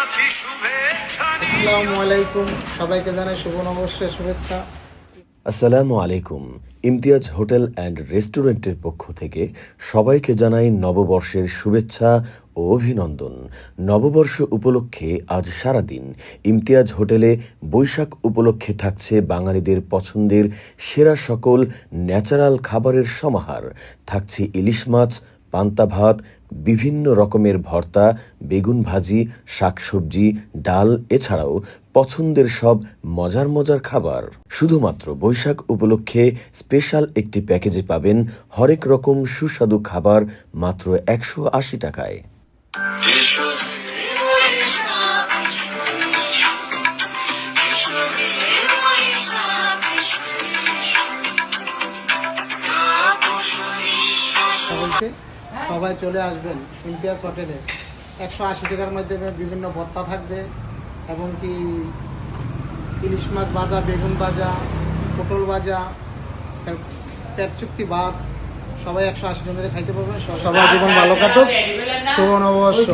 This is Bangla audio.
আসসালামু আলাইকুম, সবাইকে জানাই শুভ নববর্ষের শুভেচ্ছা। আসসালামু আলাইকুম। ইমতিয়াজ হোটেল অ্যান্ড রেস্টুরেন্টের পক্ষ থেকে সবাইকে জানাই নববর্ষের শুভেচ্ছা ও অভিনন্দন। নববর্ষ উপলক্ষে আজ সারাদিন ইমতিয়াজ হোটেলে বৈশাখ উপলক্ষে থাকছে বাঙালিদের পছন্দের সেরা সকল ন্যাচারাল খাবারের সমাহার। থাকছে ইলিশ মাছ, পান্তা ভাত, বিভিন্ন রকমের ভর্তা, বেগুন ভাজি, শাকসবজি, ডাল, এছাড়াও পছন্দের সব মজার মজার খাবার। শুধুমাত্র বৈশাখ উপলক্ষে স্পেশাল একটি প্যাকেজে পাবেন হরেক রকম সুস্বাদু খাবার মাত্র ১৮০ টাকায়। বলছি সবাই চলে আসবেন ইমতিয়াজ হোটেলে। ১৮০ টাকার মধ্যে বিভিন্ন ভর্তা থাকবে এবং কি ইলিশ মাছ ভাজা, বেগুন ভাজা, পটল ভাজা, পেট চুক্তি ভাত, সবাই ১৮০ টাকার মধ্যে খাইতে পারবেন। সবার জীবন ভালো কাটুক, শুভ নববর্ষ।